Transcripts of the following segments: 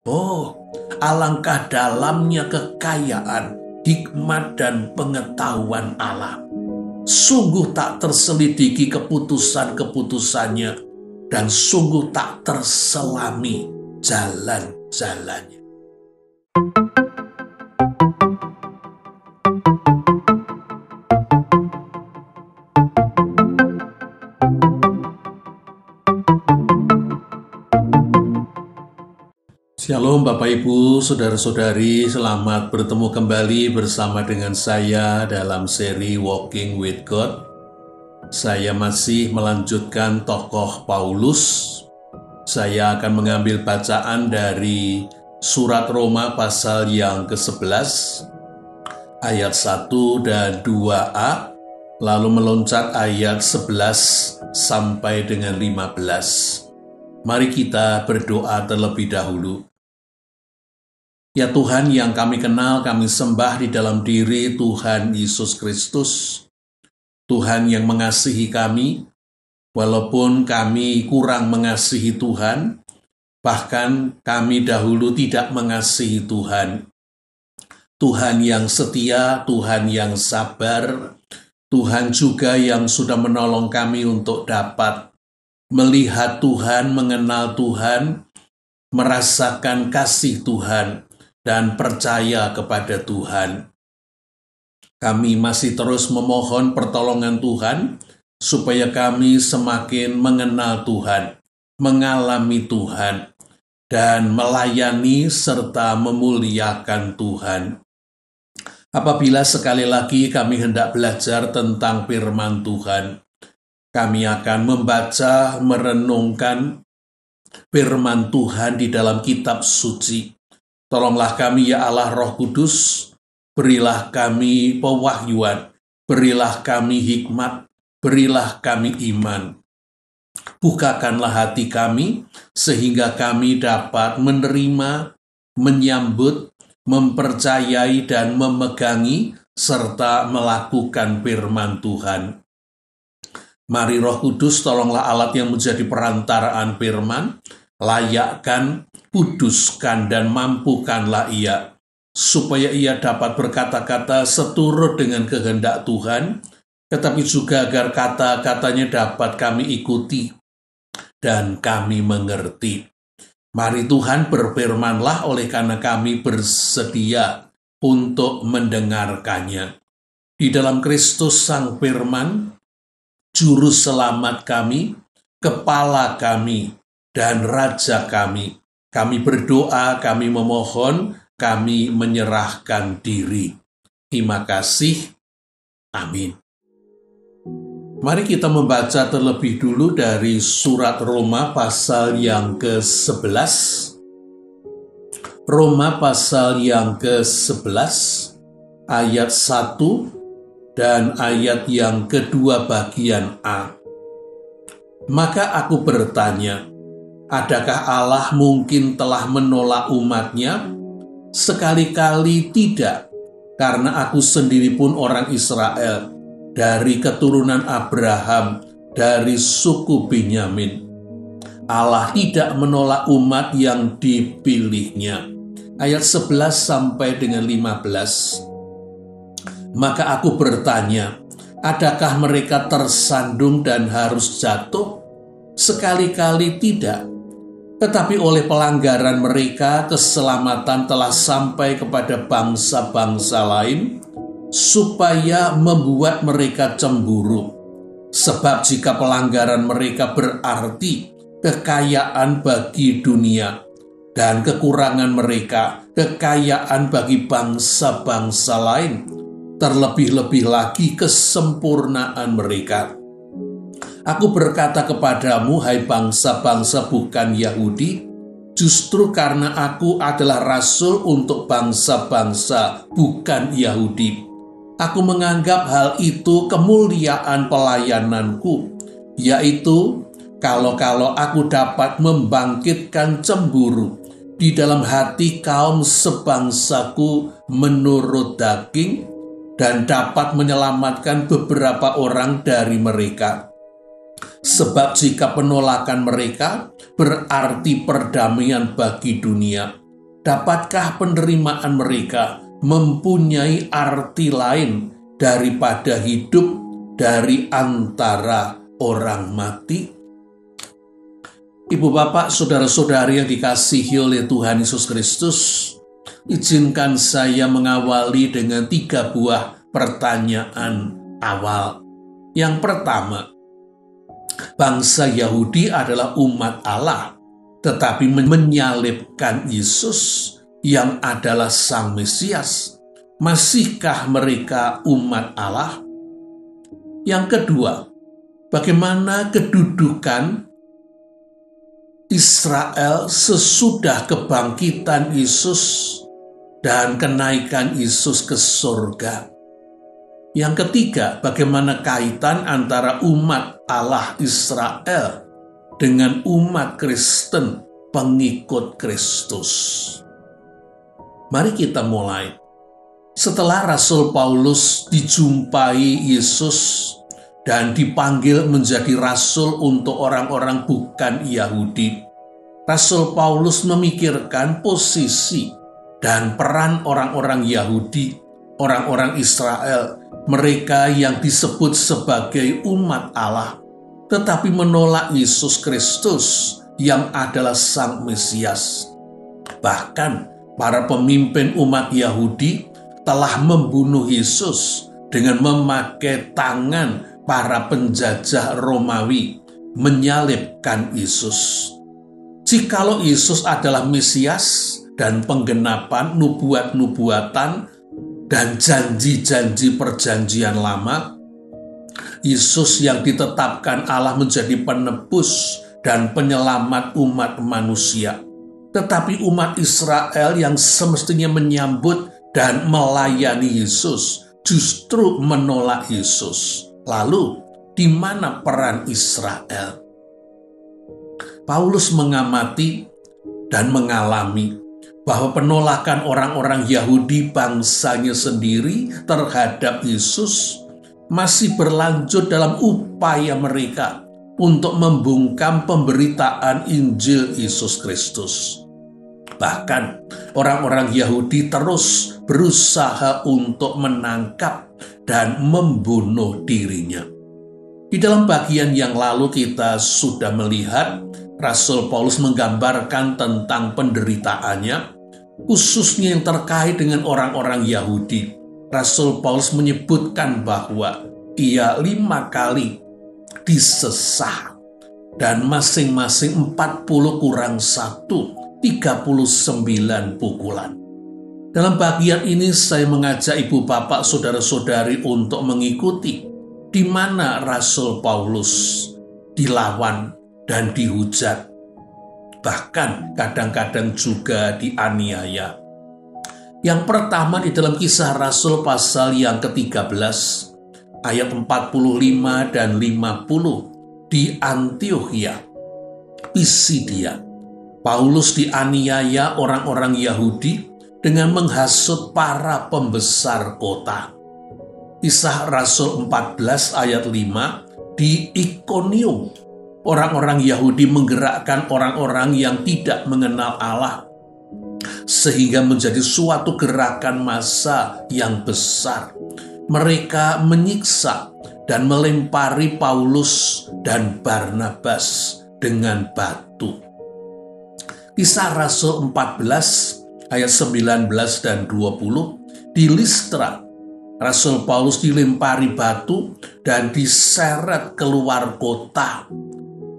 Oh, alangkah dalamnya kekayaan, hikmat dan pengetahuan Allah. Sungguh tak terselidiki keputusan-keputusannya, dan sungguh tak terselami jalan-jalannya. Shalom Bapak Ibu, Saudara-saudari, selamat bertemu kembali bersama dengan saya dalam seri Walking with God. Saya masih melanjutkan tokoh Paulus. Saya akan mengambil bacaan dari surat Roma pasal yang ke-11, ayat 1 dan 2a, lalu meloncat ayat 11 sampai dengan 15. Mari kita berdoa terlebih dahulu. Ya Tuhan yang kami kenal, kami sembah di dalam diri Tuhan Yesus Kristus. Tuhan yang mengasihi kami, walaupun kami kurang mengasihi Tuhan, bahkan kami dahulu tidak mengasihi Tuhan. Tuhan yang setia, Tuhan yang sabar, Tuhan juga yang sudah menolong kami untuk dapat melihat Tuhan, mengenal Tuhan, merasakan kasih Tuhan, dan percaya kepada Tuhan. Kami masih terus memohon pertolongan Tuhan, supaya kami semakin mengenal Tuhan, mengalami Tuhan, dan melayani serta memuliakan Tuhan. Apabila sekali lagi kami hendak belajar tentang firman Tuhan, kami akan membaca, merenungkan firman Tuhan di dalam kitab suci. Tolonglah kami ya Allah Roh Kudus, berilah kami pewahyuan, berilah kami hikmat, berilah kami iman. Bukakanlah hati kami, sehingga kami dapat menerima, menyambut, mempercayai dan memegangi, serta melakukan firman Tuhan. Mari Roh Kudus, tolonglah alat yang menjadi perantaraan firman, layakkan, kuduskan dan mampukanlah ia, supaya ia dapat berkata-kata seturut dengan kehendak Tuhan, tetapi juga agar kata-katanya dapat kami ikuti dan kami mengerti. Mari Tuhan berfirmanlah, oleh karena kami bersedia untuk mendengarkannya. Di dalam Kristus Sang Firman, Juru Selamat kami, Kepala kami, dan Raja kami, kami berdoa, kami memohon, kami menyerahkan diri. Terima kasih. Amin. Mari kita membaca terlebih dulu dari surat Roma pasal yang ke-11. Roma pasal yang ke-11, ayat 1 dan ayat yang kedua bagian A. Maka aku bertanya, adakah Allah mungkin telah menolak umatnya? Sekali-kali tidak, karena aku sendiri pun orang Israel, dari keturunan Abraham, dari suku Benyamin. Allah tidak menolak umat yang dipilihnya. Ayat 11 sampai dengan 15. Maka aku bertanya, adakah mereka tersandung dan harus jatuh? Sekali-kali tidak. Tetapi oleh pelanggaran mereka, keselamatan telah sampai kepada bangsa-bangsa lain, supaya membuat mereka cemburu. Sebab jika pelanggaran mereka berarti kekayaan bagi dunia, dan kekurangan mereka kekayaan bagi bangsa-bangsa lain, terlebih-lebih lagi kesempurnaan mereka. Aku berkata kepadamu, hai bangsa-bangsa bukan Yahudi, justru karena aku adalah rasul untuk bangsa-bangsa bukan Yahudi. Aku menganggap hal itu kemuliaan pelayananku, yaitu kalau aku dapat membangkitkan cemburu di dalam hati kaum sebangsaku menurut daging, dan dapat menyelamatkan beberapa orang dari mereka. Sebab jika penolakan mereka berarti perdamaian bagi dunia, Dapatkah penerimaan mereka mempunyai arti lain daripada hidup dari antara orang mati? Ibu bapak, saudara-saudari yang dikasihi oleh Tuhan Yesus Kristus, izinkan saya mengawali dengan 3 buah pertanyaan awal. Yang pertama, bangsa Yahudi adalah umat Allah, tetapi menyalibkan Yesus yang adalah Sang Mesias. Masihkah mereka umat Allah? Yang kedua, bagaimana kedudukan Israel sesudah kebangkitan Yesus dan kenaikan Yesus ke surga? Yang ketiga, bagaimana kaitan antara umat Allah Israel dengan umat Kristen pengikut Kristus? Mari kita mulai. Setelah Rasul Paulus dijumpai Yesus dan dipanggil menjadi rasul untuk orang-orang bukan Yahudi, Rasul Paulus memikirkan posisi dan peran orang-orang Yahudi, orang-orang Israel, mereka yang disebut sebagai umat Allah, tetapi menolak Yesus Kristus yang adalah Sang Mesias. Bahkan para pemimpin umat Yahudi telah membunuh Yesus dengan memakai tangan para penjajah Romawi, menyalibkan Yesus. Jikalau Yesus adalah Mesias dan penggenapan nubuat-nubuatan dan janji-janji perjanjian lama, Yesus yang ditetapkan Allah menjadi penebus dan penyelamat umat manusia. Tetapi umat Israel yang semestinya menyambut dan melayani Yesus justru menolak Yesus. Lalu, di mana peran Israel? Paulus mengamati dan mengalami bahwa penolakan orang-orang Yahudi bangsanya sendiri terhadap Yesus masih berlanjut dalam upaya mereka untuk membungkam pemberitaan Injil Yesus Kristus. Bahkan orang-orang Yahudi terus berusaha untuk menangkap dan membunuh dirinya. Di dalam bagian yang lalu kita sudah melihat Rasul Paulus menggambarkan tentang penderitaannya, khususnya yang terkait dengan orang-orang Yahudi. Rasul Paulus menyebutkan bahwa ia 5 kali disesah dan masing-masing 40 kurang 1, 39 pukulan. Dalam bagian ini saya mengajak ibu bapak saudara-saudari untuk mengikuti di mana Rasul Paulus dilawan dan dihujat, bahkan kadang-kadang juga dianiaya. Yang pertama di dalam Kisah Rasul pasal yang ke-13 ayat 45 dan 50 di Antiokhia Pisidia. Paulus dianiaya orang-orang Yahudi dengan menghasut para pembesar kota. Kisah Rasul 14 ayat 5 di Ikonium. Orang-orang Yahudi menggerakkan orang-orang yang tidak mengenal Allah sehingga menjadi suatu gerakan massa yang besar. Mereka menyiksa dan melempari Paulus dan Barnabas dengan batu. Kisah Rasul 14 ayat 19 dan 20 di Listra, Rasul Paulus dilempari batu dan diseret keluar kota.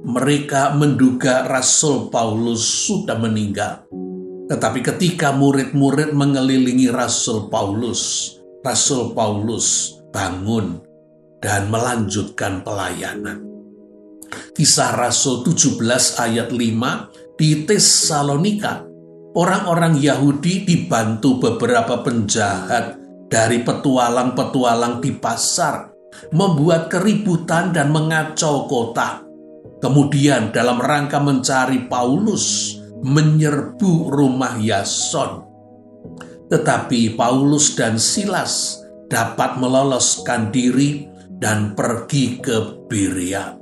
Mereka menduga Rasul Paulus sudah meninggal. Tetapi ketika murid-murid mengelilingi Rasul Paulus bangun dan melanjutkan pelayanan. Kisah Rasul 17 ayat 5 di Tesalonika, orang-orang Yahudi dibantu beberapa penjahat dari petualang-petualang di pasar, membuat keributan dan mengacau kota. Kemudian dalam rangka mencari Paulus, menyerbu rumah Yason. Tetapi Paulus dan Silas dapat meloloskan diri dan pergi ke Berea.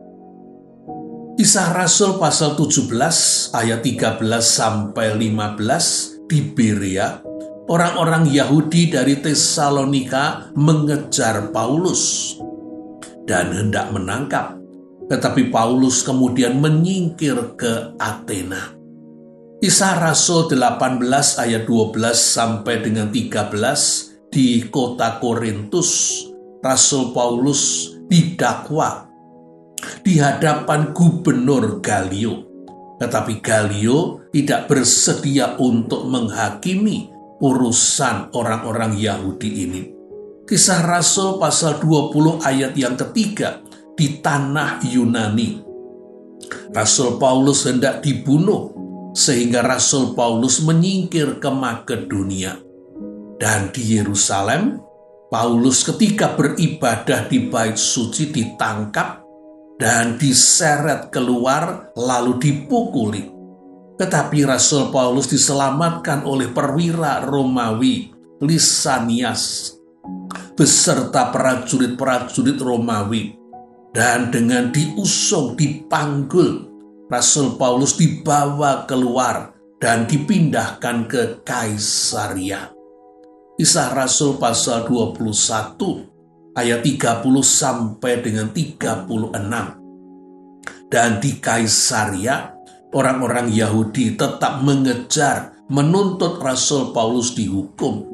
Kisah Rasul pasal 17 ayat 13 sampai 15 di Berea, orang-orang Yahudi dari Tesalonika mengejar Paulus dan hendak menangkap. Tetapi Paulus kemudian menyingkir ke Athena. Kisah Rasul 18 ayat 12 sampai dengan 13, di kota Korintus, Rasul Paulus didakwa di hadapan Gubernur Galio. Tetapi Galio tidak bersedia untuk menghakimi urusan orang-orang Yahudi ini. Kisah Rasul pasal 20 ayat yang ketiga, di tanah Yunani, Rasul Paulus hendak dibunuh, sehingga Rasul Paulus menyingkir ke Makedonia. Dan di Yerusalem, Paulus ketika beribadah di bait suci ditangkap dan diseret keluar lalu dipukuli. Tetapi Rasul Paulus diselamatkan oleh perwira Romawi Lisanias beserta prajurit-prajurit Romawi, dan dengan diusung dipanggul, Rasul Paulus dibawa keluar dan dipindahkan ke Kaisaria. Kisah Rasul pasal 21 ayat 30 sampai dengan 36. Dan di Kaisaria, orang-orang Yahudi tetap mengejar, menuntut Rasul Paulus dihukum.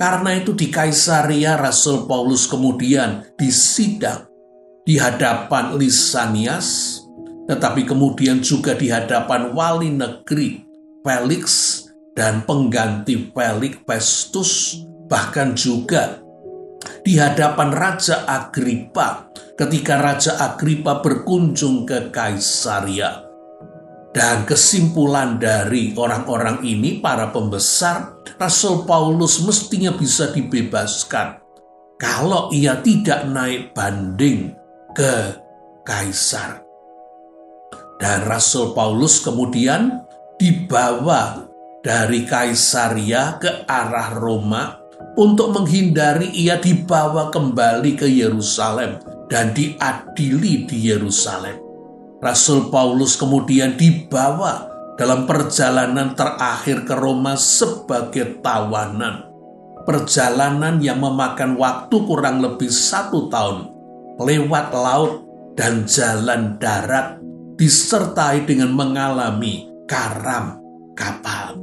Karena itu di Kaisaria Rasul Paulus kemudian disidang di hadapan Lisanias, tetapi kemudian juga di hadapan wali negeri Felix dan pengganti Felix Festus, bahkan juga di hadapan Raja Agripa ketika Raja Agripa berkunjung ke Kaisaria. Dan kesimpulan dari orang-orang ini, para pembesar, Rasul Paulus mestinya bisa dibebaskan kalau ia tidak naik banding ke Kaisar. Dan Rasul Paulus kemudian dibawa dari Kaisaria ke arah Roma untuk menghindari ia dibawa kembali ke Yerusalem dan diadili di Yerusalem. Rasul Paulus kemudian dibawa dalam perjalanan terakhir ke Roma sebagai tawanan. Perjalanan yang memakan waktu kurang lebih 1 tahun, lewat laut dan jalan darat, disertai dengan mengalami karam kapal.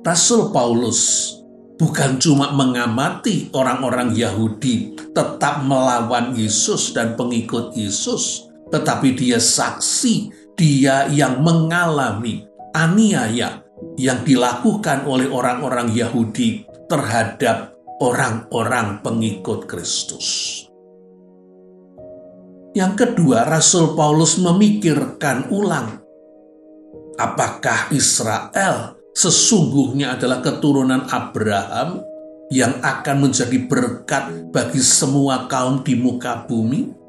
Rasul Paulus bukan cuma mengamati orang-orang Yahudi tetap melawan Yesus dan pengikut Yesus, tetapi dia saksi, dia yang mengalami aniaya yang dilakukan oleh orang-orang Yahudi terhadap orang-orang pengikut Kristus. Yang kedua, Rasul Paulus memikirkan ulang, apakah Israel sesungguhnya adalah keturunan Abraham yang akan menjadi berkat bagi semua kaum di muka bumi?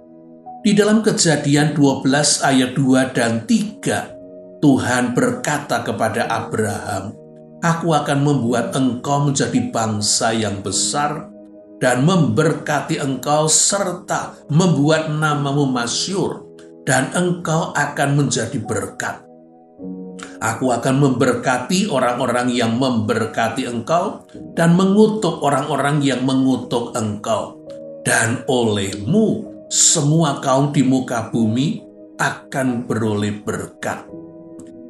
Di dalam Kejadian 12 ayat 2 dan 3, Tuhan berkata kepada Abraham, "Aku akan membuat engkau menjadi bangsa yang besar dan memberkati engkau serta membuat namamu masyhur, dan engkau akan menjadi berkat. Aku akan memberkati orang-orang yang memberkati engkau dan mengutuk orang-orang yang mengutuk engkau. Dan olehmu semua kaum di muka bumi akan beroleh berkat."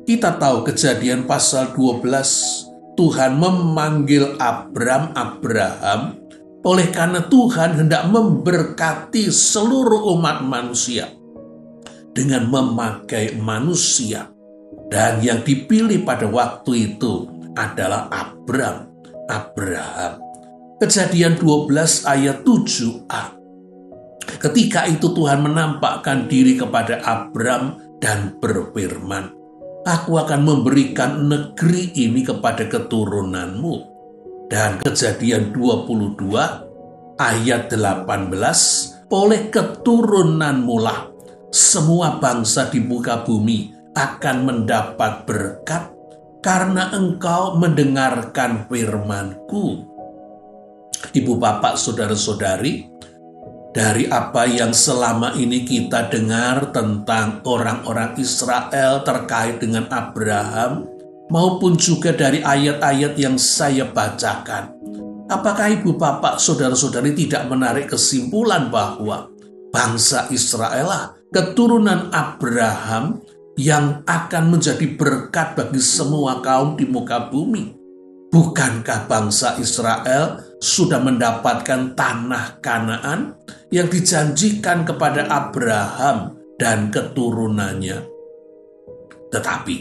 Kita tahu Kejadian pasal 12, Tuhan memanggil Abraham oleh karena Tuhan hendak memberkati seluruh umat manusia dengan memakai manusia. Dan yang dipilih pada waktu itu adalah Abraham. Kejadian 12 ayat 7a. Ketika itu Tuhan menampakkan diri kepada Abram dan berfirman, "Aku akan memberikan negeri ini kepada keturunanmu." Dan Kejadian 22 ayat 18, "Oleh keturunanmu lah semua bangsa di muka bumi akan mendapat berkat karena engkau mendengarkan firman-Ku." Ibu, bapak, saudara-saudari, dari apa yang selama ini kita dengar tentang orang-orang Israel terkait dengan Abraham maupun juga dari ayat-ayat yang saya bacakan, apakah ibu bapak saudara-saudari tidak menarik kesimpulan bahwa bangsa Israel lah keturunan Abraham yang akan menjadi berkat bagi semua kaum di muka bumi? Bukankah bangsa Israel sudah mendapatkan tanah Kanaan yang dijanjikan kepada Abraham dan keturunannya? Tetapi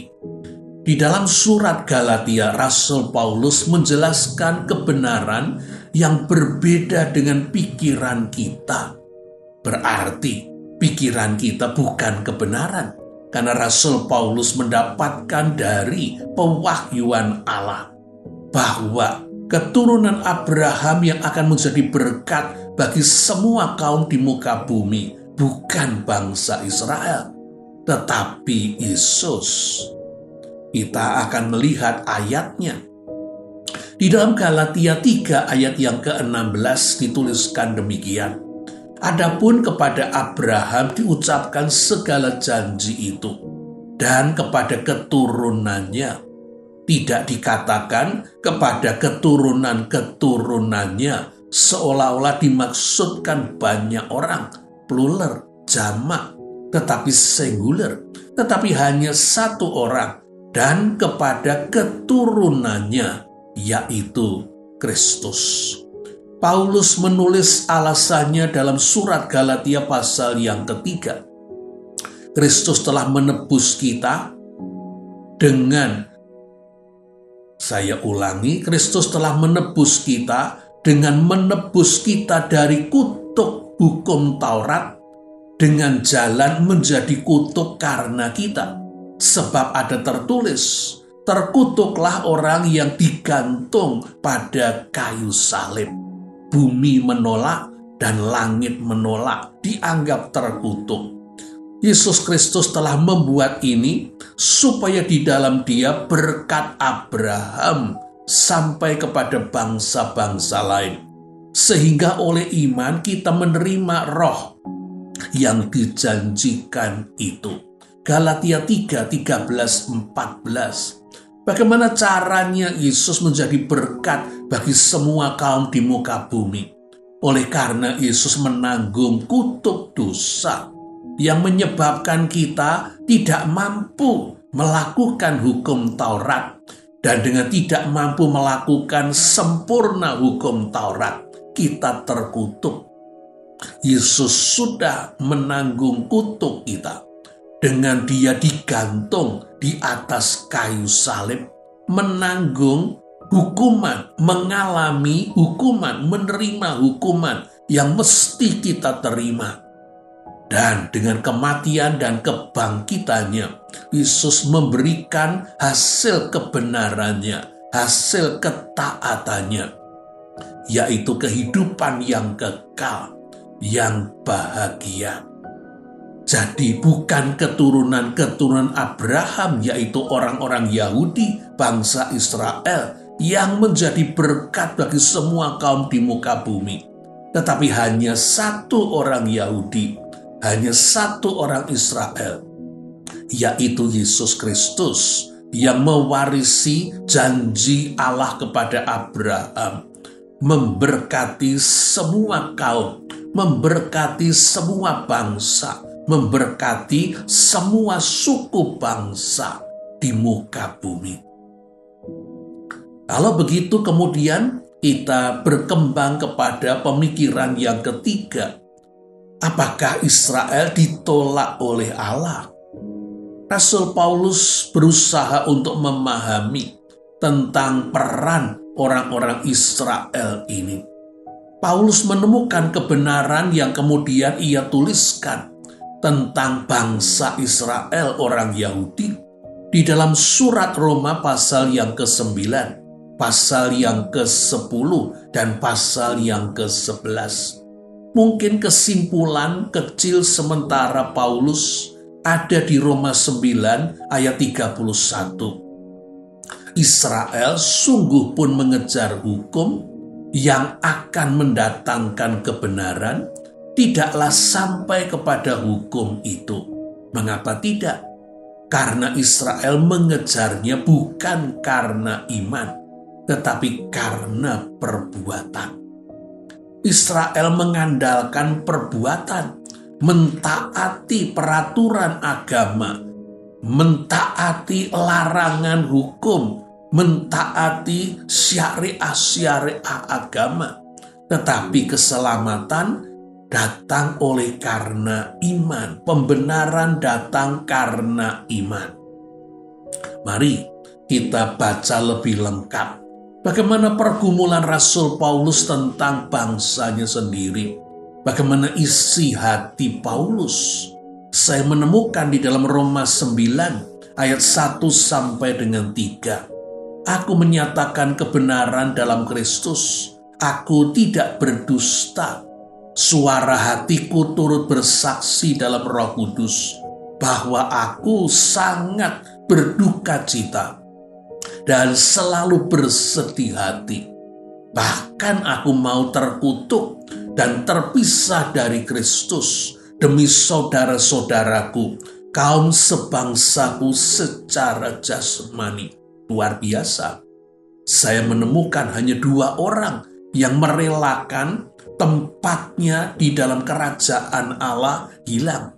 di dalam surat Galatia, Rasul Paulus menjelaskan kebenaran yang berbeda dengan pikiran kita. Berarti pikiran kita bukan kebenaran, karena Rasul Paulus mendapatkan dari pewahyuan Allah bahwa keturunan Abraham yang akan menjadi berkat bagi semua kaum di muka bumi bukan bangsa Israel, tetapi Yesus. Kita akan melihat ayatnya. Di dalam Galatia 3 ayat yang ke-16 dituliskan demikian. Adapun kepada Abraham diucapkan segala janji itu, dan kepada keturunannya. Tidak dikatakan kepada keturunan-keturunannya, seolah-olah dimaksudkan banyak orang, plural, jamak, tetapi singular, tetapi hanya satu orang, dan kepada keturunannya, yaitu Kristus. Paulus menulis alasannya dalam surat Galatia pasal yang ketiga. Kristus telah menebus kita dengan, saya ulangi, Kristus telah menebus kita dengan menebus kita dari kutuk hukum Taurat dengan jalan menjadi kutuk karena kita. Sebab ada tertulis, terkutuklah orang yang digantung pada kayu salib. Bumi menolak dan langit menolak, dianggap terkutuk. Yesus Kristus telah membuat ini supaya di dalam Dia berkat Abraham sampai kepada bangsa-bangsa lain. Sehingga oleh iman kita menerima roh yang dijanjikan itu. Galatia 3, 13, 14. Bagaimana caranya Yesus menjadi berkat bagi semua kaum di muka bumi? Oleh karena Yesus menanggung kutuk dosa yang menyebabkan kita tidak mampu melakukan hukum Taurat. Dan dengan tidak mampu melakukan sempurna hukum Taurat, kita terkutuk. Yesus sudah menanggung kutuk kita. Dengan Dia digantung di atas kayu salib, menanggung hukuman, mengalami hukuman, menerima hukuman yang mesti kita terima. Dan dengan kematian dan kebangkitannya, Yesus memberikan hasil kebenarannya, hasil ketaatannya, yaitu kehidupan yang kekal, yang bahagia. Jadi bukan keturunan-keturunan Abraham, yaitu orang-orang Yahudi, bangsa Israel, yang menjadi berkat bagi semua kaum di muka bumi. Tetapi hanya satu orang Yahudi, hanya satu orang Israel, yaitu Yesus Kristus, yang mewarisi janji Allah kepada Abraham, memberkati semua kaum, memberkati semua bangsa, memberkati semua suku bangsa di muka bumi. Kalau begitu kemudian kita berkembang kepada pemikiran yang ketiga. Apakah Israel ditolak oleh Allah? Rasul Paulus berusaha untuk memahami tentang peran orang-orang Israel ini. Paulus menemukan kebenaran yang kemudian ia tuliskan tentang bangsa Israel, orang Yahudi, di dalam surat Roma pasal yang ke-9, pasal yang ke-10, dan pasal yang ke-11. Mungkin kesimpulan kecil sementara Paulus ada di Roma 9 ayat 31. Israel sungguh pun mengejar hukum yang akan mendatangkan kebenaran, tidaklah sampai kepada hukum itu. Mengapa tidak? karena Israel mengejarnya bukan karena iman, tetapi karena perbuatan. Israel mengandalkan perbuatan, mentaati peraturan agama, mentaati larangan hukum, mentaati syariah-syariah agama. Tetapi keselamatan datang oleh karena iman. Pembenaran datang karena iman. Mari kita baca lebih lengkap bagaimana pergumulan Rasul Paulus tentang bangsanya sendiri. Bagaimana isi hati Paulus. Saya menemukan di dalam Roma 9 ayat 1 sampai dengan 3. Aku menyatakan kebenaran dalam Kristus. Aku tidak berdusta. Suara hatiku turut bersaksi dalam Roh Kudus bahwa aku sangat berduka cita dan selalu bersedih hati. Bahkan aku mau terkutuk dan terpisah dari Kristus demi saudara-saudaraku, kaum sebangsaku secara jasmani. Luar biasa. Saya menemukan hanya 2 orang yang merelakan tempatnya di dalam kerajaan Allah hilang.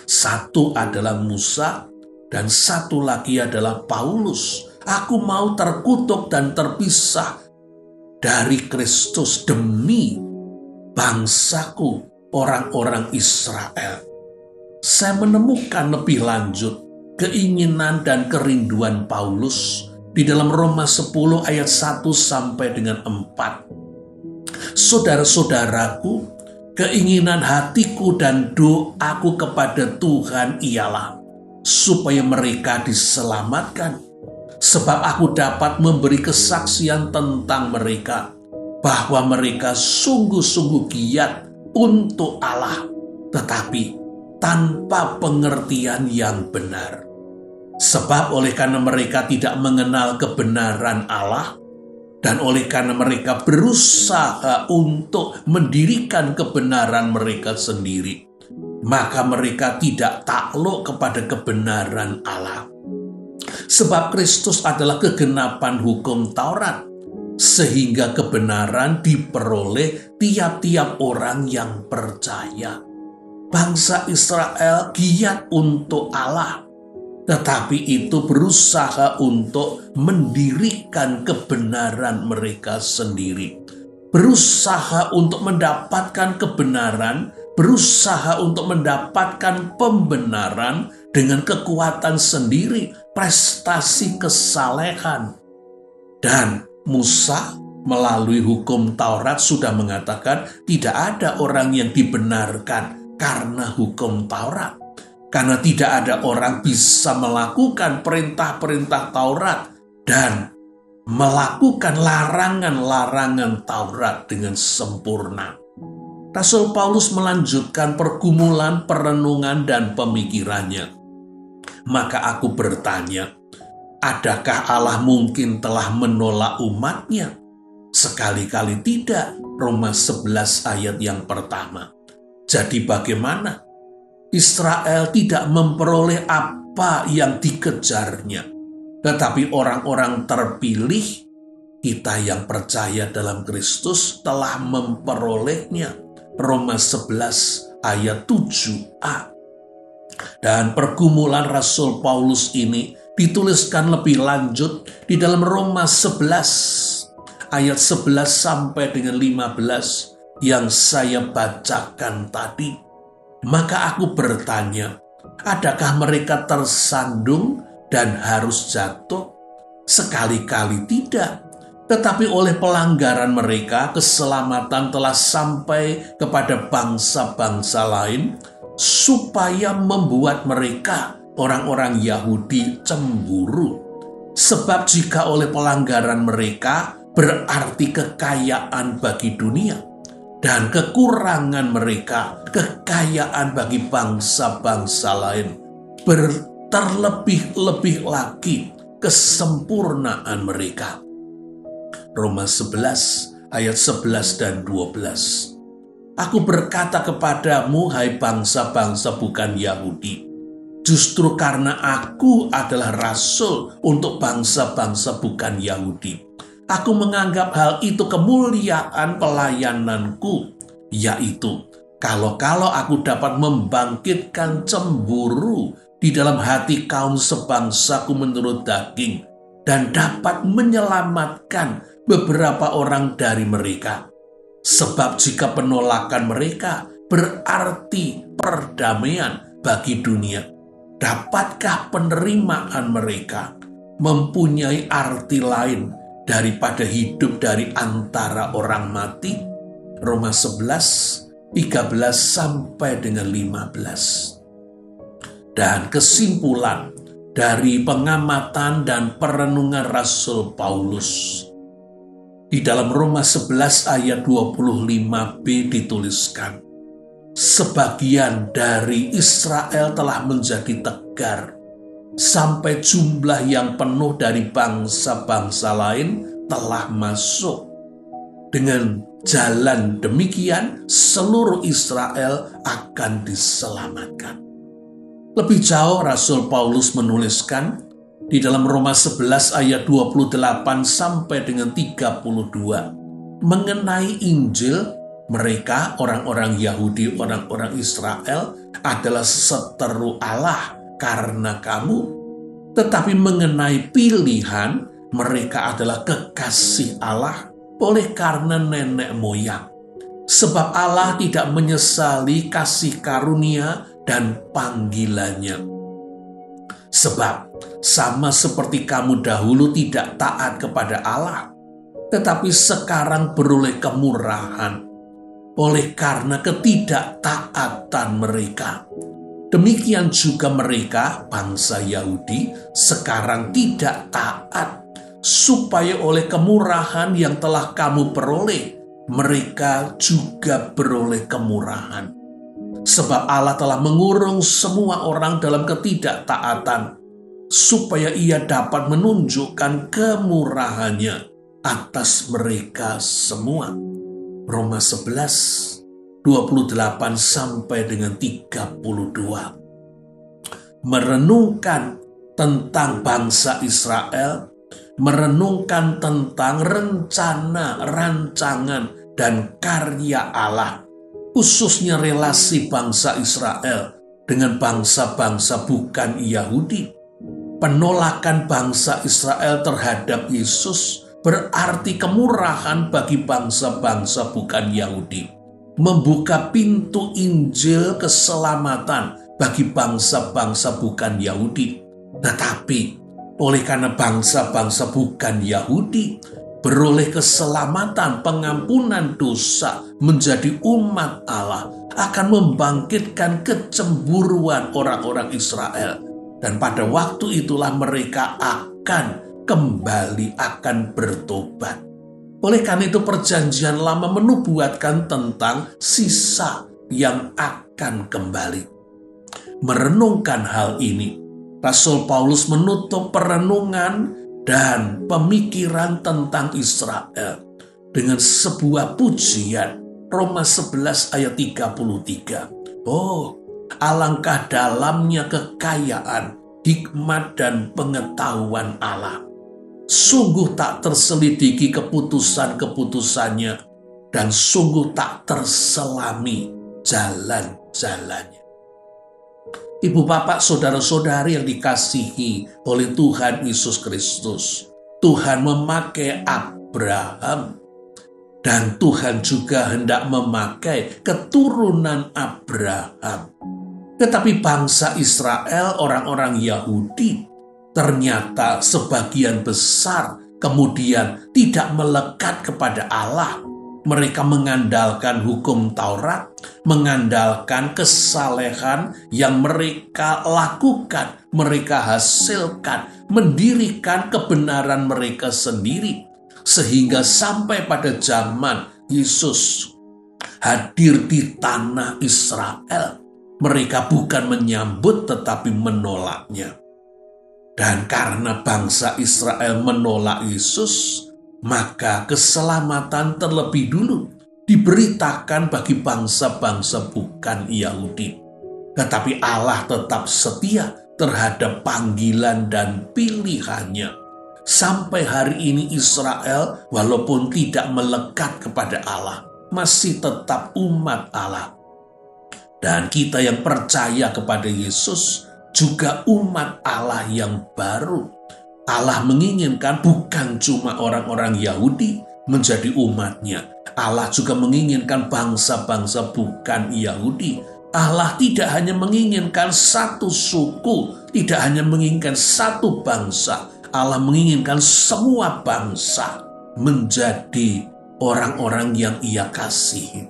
Satu adalah Musa dan satu lagi adalah Paulus. Aku mau terkutuk dan terpisah dari Kristus demi bangsaku, orang-orang Israel. Saya menemukan lebih lanjut keinginan dan kerinduan Paulus di dalam Roma 10 ayat 1 sampai dengan 4. Saudara-saudaraku, keinginan hatiku dan doaku kepada Tuhan ialah supaya mereka diselamatkan. Sebab aku dapat memberi kesaksian tentang mereka, bahwa mereka sungguh-sungguh giat untuk Allah, tetapi tanpa pengertian yang benar. Sebab oleh karena mereka tidak mengenal kebenaran Allah, dan oleh karena mereka berusaha untuk mendirikan kebenaran mereka sendiri, maka mereka tidak takluk kepada kebenaran Allah. Sebab Kristus adalah kegenapan hukum Taurat, sehingga kebenaran diperoleh tiap-tiap orang yang percaya. Bangsa Israel giat untuk Allah, tetapi itu berusaha untuk mendirikan kebenaran mereka sendiri. Berusaha untuk mendapatkan kebenaran, berusaha untuk mendapatkan pembenaran dengan kekuatan sendiri, prestasi kesalehan. Dan Musa melalui hukum Taurat sudah mengatakan tidak ada orang yang dibenarkan karena hukum Taurat. Karena tidak ada orang bisa melakukan perintah-perintah Taurat dan melakukan larangan-larangan Taurat dengan sempurna. Rasul Paulus melanjutkan pergumulan, perenungan, dan pemikirannya. Maka aku bertanya, adakah Allah mungkin telah menolak umatnya? Sekali-kali tidak. Roma 11 ayat yang pertama. Jadi bagaimana? Israel tidak memperoleh apa yang dikejarnya. Tetapi orang-orang terpilih, kita yang percaya dalam Kristus telah memperolehnya. Roma 11 ayat 7a. Dan pergumulan Rasul Paulus ini dituliskan lebih lanjut di dalam Roma 11 ayat 11 sampai dengan 15 yang saya bacakan tadi. Maka aku bertanya, adakah mereka tersandung dan harus jatuh? Sekali-kali tidak. Tetapi oleh pelanggaran mereka, keselamatan telah sampai kepada bangsa-bangsa lain, supaya membuat mereka, orang-orang Yahudi, cemburu. Sebab jika oleh pelanggaran mereka, berarti kekayaan bagi dunia. Dan kekurangan mereka, kekayaan bagi bangsa-bangsa lain. Terlebih-lebih lagi kesempurnaan mereka. Roma 11 ayat 11 dan 12. Aku berkata kepadamu, hai bangsa-bangsa bukan Yahudi, Justru karena aku adalah rasul untuk bangsa-bangsa bukan Yahudi, aku menganggap hal itu kemuliaan pelayananku, yaitu kalau aku dapat membangkitkan cemburu di dalam hati kaum sebangsaku menurut daging dan dapat menyelamatkan beberapa orang dari mereka. Sebab jika penolakan mereka berarti perdamaian bagi dunia, dapatkah penerimaan mereka mempunyai arti lain daripada hidup dari antara orang mati? Roma 11, 13 sampai dengan 15. Dan kesimpulan dari pengamatan dan perenungan Rasul Paulus. Di dalam Roma 11 ayat 25b dituliskan, sebagian dari Israel telah menjadi tegar, sampai jumlah yang penuh dari bangsa-bangsa lain telah masuk. Dengan jalan demikian, seluruh Israel akan diselamatkan. Lebih jauh, Rasul Paulus menuliskan di dalam Roma 11 ayat 28 sampai dengan 32 mengenai Injil. Mereka, orang-orang Yahudi, orang-orang Israel adalah seteru Allah karena kamu. Tetapi mengenai pilihan, mereka adalah kekasih Allah oleh karena nenek moyang. Sebab Allah tidak menyesali kasih karunia dan panggilannya. Sebab sama seperti kamu dahulu tidak taat kepada Allah, tetapi sekarang beroleh kemurahan oleh karena ketidaktaatan mereka. Demikian juga mereka, bangsa Yahudi, sekarang tidak taat, supaya oleh kemurahan yang telah kamu peroleh, mereka juga beroleh kemurahan. Sebab Allah telah mengurung semua orang dalam ketidaktaatan, supaya ia dapat menunjukkan kemurahannya atas mereka semua. Roma 11, 28 sampai dengan 32. Merenungkan tentang bangsa Israel, merenungkan tentang rencana, rancangan, dan karya Allah, khususnya relasi bangsa Israel dengan bangsa-bangsa bukan Yahudi. Penolakan bangsa Israel terhadap Yesus berarti kemurahan bagi bangsa-bangsa bukan Yahudi, membuka pintu Injil keselamatan bagi bangsa-bangsa bukan Yahudi. Tetapi oleh karena bangsa-bangsa bukan Yahudi beroleh keselamatan, pengampunan dosa, menjadi umat Allah, akan membangkitkan kecemburuan orang-orang Israel. Dan pada waktu itulah mereka akan kembali, akan bertobat. Oleh karena itu perjanjian lama menubuatkan tentang sisa yang akan kembali. Merenungkan hal ini, Rasul Paulus menutup perenungan dan pemikiran tentang Israel dengan sebuah pujian. Roma 11 ayat 33. Oh, alangkah dalamnya kekayaan, hikmat dan pengetahuan Allah. Sungguh tak terselidiki keputusan-keputusannya, dan sungguh tak terselami jalan-jalannya. Ibu, bapak, saudara-saudari yang dikasihi oleh Tuhan Yesus Kristus, Tuhan memakai Abraham, dan Tuhan juga hendak memakai keturunan Abraham. Tetapi bangsa Israel, orang-orang Yahudi, ternyata sebagian besar kemudian tidak melekat kepada Allah. Mereka mengandalkan hukum Taurat, mengandalkan kesalehan yang mereka lakukan, mereka hasilkan, mendirikan kebenaran mereka sendiri. Sehingga sampai pada zaman Yesus hadir di tanah Israel, mereka bukan menyambut tetapi menolaknya. Dan karena bangsa Israel menolak Yesus, maka keselamatan terlebih dulu diberitakan bagi bangsa-bangsa bukan Yahudi. tetapi Allah tetap setia terhadap panggilan dan pilihannya. Sampai hari ini Israel walaupun tidak melekat kepada Allah, masih tetap umat Allah. Dan kita yang percaya kepada Yesus juga umat Allah yang baru. Allah menginginkan bukan cuma orang-orang Yahudi menjadi umatnya. Allah juga menginginkan bangsa-bangsa bukan Yahudi. Allah tidak hanya menginginkan satu suku, tidak hanya menginginkan satu bangsa. Allah menginginkan semua bangsa menjadi orang-orang yang Ia kasihi.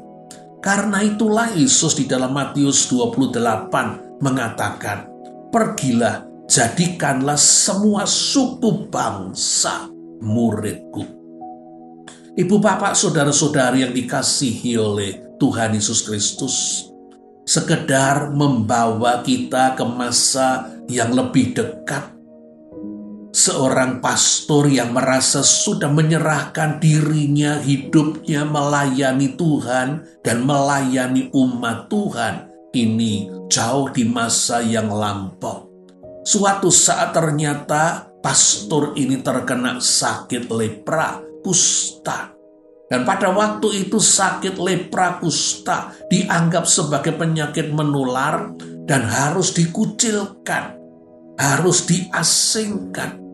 Karena itulah Yesus di dalam Matius 28 mengatakan, "Pergilah, jadikanlah semua suku bangsa muridku." Ibu, bapak, saudara-saudari yang dikasihi oleh Tuhan Yesus Kristus, sekedar membawa kita ke masa yang lebih dekat. Seorang pastor yang merasa sudah menyerahkan dirinya, hidupnya melayani Tuhan dan melayani umat Tuhan, ini jauh di masa yang lampau. Suatu saat ternyata pastor ini terkena sakit lepra, kusta. Dan pada waktu itu sakit lepra kusta dianggap sebagai penyakit menular dan harus dikucilkan, harus diasingkan.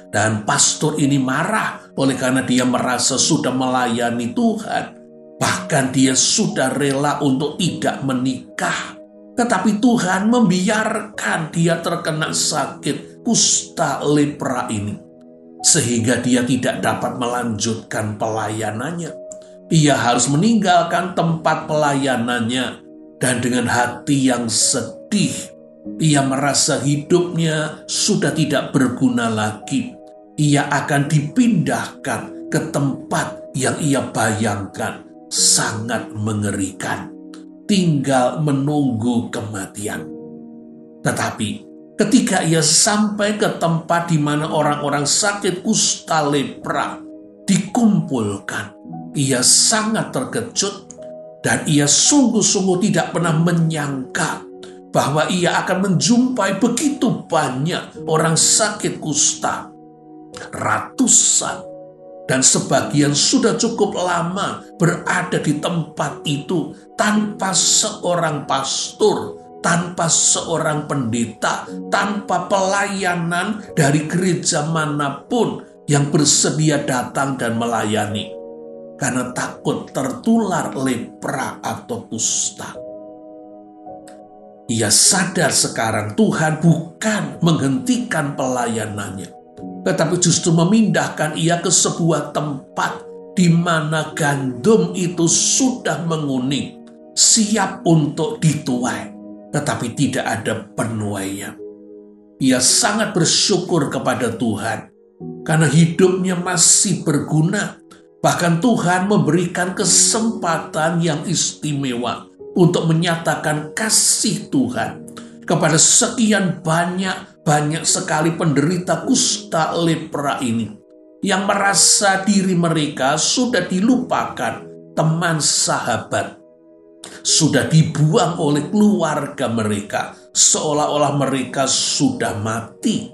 Dan pastor ini marah oleh karena dia merasa sudah melayani Tuhan. Bahkan dia sudah rela untuk tidak menikah. Tetapi Tuhan membiarkan dia terkena sakit kusta lepra ini. Sehingga dia tidak dapat melanjutkan pelayanannya. Ia harus meninggalkan tempat pelayanannya. Dan dengan hati yang sedih, ia merasa hidupnya sudah tidak berguna lagi. Ia akan dipindahkan ke tempat yang ia bayangkan sangat mengerikan. Tinggal menunggu kematian. Tetapi ketika ia sampai ke tempat di mana orang-orang sakit kusta lepra dikumpulkan, ia sangat terkejut dan ia sungguh-sungguh tidak pernah menyangka bahwa ia akan menjumpai begitu banyak orang sakit kusta. Ratusan, dan sebagian sudah cukup lama berada di tempat itu tanpa seorang pastor, tanpa seorang pendeta, tanpa pelayanan dari gereja manapun yang bersedia datang dan melayani, karena takut tertular lepra atau kusta. Ia sadar sekarang Tuhan bukan menghentikan pelayanannya, tetapi justru memindahkan ia ke sebuah tempat di mana gandum itu sudah menguning, siap untuk dituai, tetapi tidak ada penuainya. Ia sangat bersyukur kepada Tuhan, karena hidupnya masih berguna. Bahkan Tuhan memberikan kesempatan yang istimewa untuk menyatakan kasih Tuhan kepada sekian banyak sekali penderita kusta lepra ini yang merasa diri mereka sudah dilupakan teman sahabat, sudah dibuang oleh keluarga mereka, seolah-olah mereka sudah mati,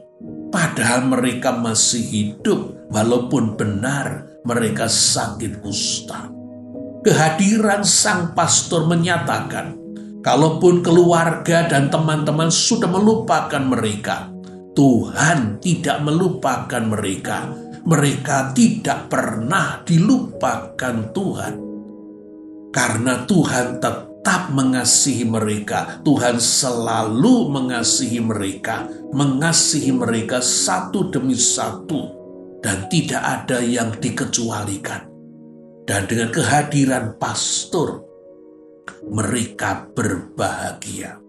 padahal mereka masih hidup walaupun benar mereka sakit kusta. Kehadiran sang pastor menyatakan, kalaupun keluarga dan teman-teman sudah melupakan mereka, Tuhan tidak melupakan mereka. Mereka tidak pernah dilupakan Tuhan. Karena Tuhan tetap mengasihi mereka. Tuhan selalu mengasihi mereka satu demi satu. Dan tidak ada yang dikecualikan. Dan dengan kehadiran pastor, mereka berbahagia.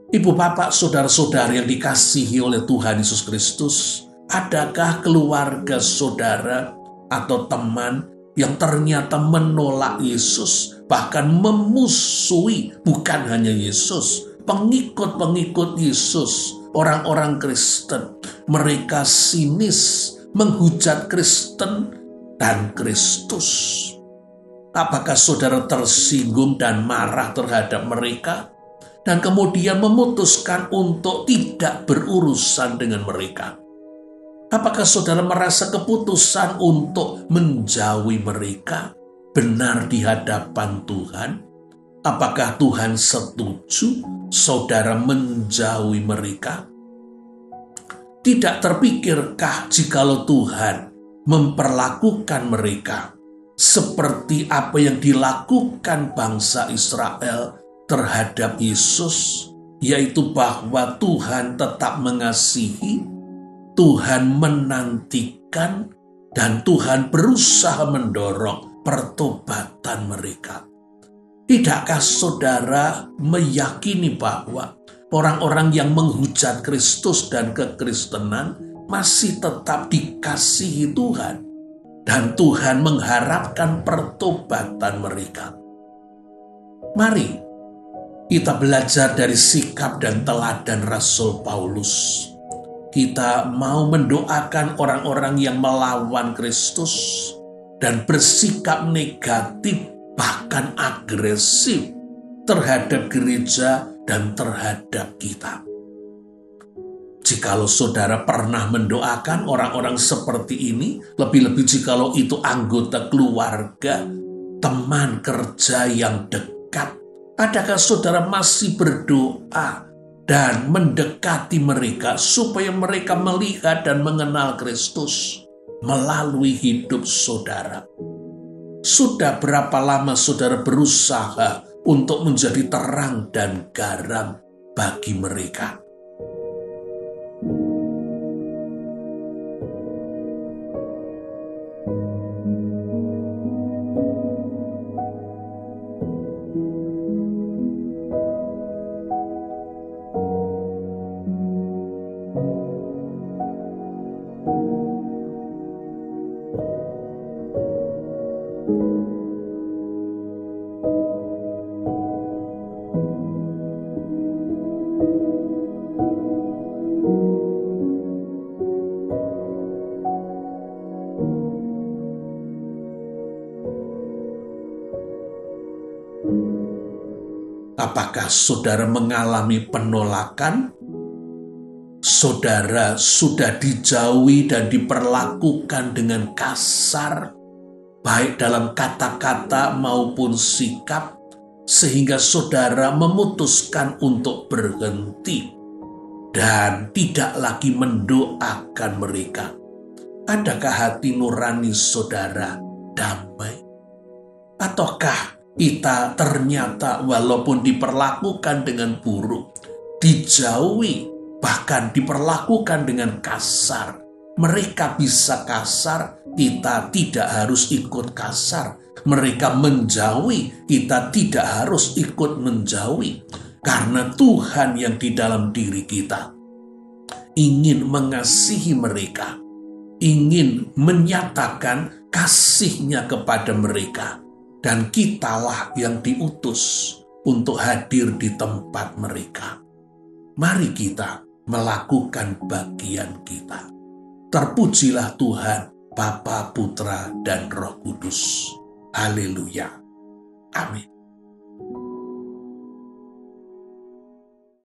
Ibu, bapak, saudara-saudari yang dikasihi oleh Tuhan Yesus Kristus, adakah keluarga saudara atau teman yang ternyata menolak Yesus, bahkan memusuhi bukan hanya Yesus, pengikut-pengikut Yesus, orang-orang Kristen? Mereka sinis menghujat Kristen dan Kristus. Apakah saudara tersinggung dan marah terhadap mereka? dan kemudian memutuskan untuk tidak berurusan dengan mereka? Apakah saudara merasa keputusan untuk menjauhi mereka benar di hadapan Tuhan? Apakah Tuhan setuju saudara menjauhi mereka? Tidak terpikirkah jikalau Tuhan memperlakukan mereka seperti apa yang dilakukan bangsa Israel terhadap Yesus, yaitu bahwa Tuhan tetap mengasihi, Tuhan menantikan, dan Tuhan berusaha mendorong pertobatan mereka? Tidakkah saudara meyakini bahwa orang-orang yang menghujat Kristus dan kekristenan masih tetap dikasihi Tuhan, dan Tuhan mengharapkan pertobatan mereka? Mari kita belajar dari sikap dan teladan Rasul Paulus. Kita mau mendoakan orang-orang yang melawan Kristus dan bersikap negatif, bahkan agresif terhadap gereja dan terhadap kita. Jikalau saudara pernah mendoakan orang-orang seperti ini, lebih-lebih jikalau itu anggota keluarga, teman kerja yang dekat, adakah saudara masih berdoa dan mendekati mereka supaya mereka melihat dan mengenal Kristus melalui hidup saudara? Sudah berapa lama saudara berusaha untuk menjadi terang dan garam bagi mereka? Apakah saudara mengalami penolakan? Saudara sudah dijauhi dan diperlakukan dengan kasar, baik dalam kata-kata maupun sikap, sehingga saudara memutuskan untuk berhenti dan tidak lagi mendoakan mereka. Adakah hati nurani saudara damai? Ataukah kita ternyata walaupun diperlakukan dengan buruk, dijauhi, bahkan diperlakukan dengan kasar? Mereka bisa kasar, kita tidak harus ikut kasar. Mereka menjauhi, kita tidak harus ikut menjauhi. Karena Tuhan yang di dalam diri kita ingin mengasihi mereka, ingin menyatakan kasih-Nya kepada mereka. Dan kitalah yang diutus untuk hadir di tempat mereka. Mari kita melakukan bagian kita. Terpujilah Tuhan, Bapa, Putra, dan Roh Kudus. Haleluya. Amin.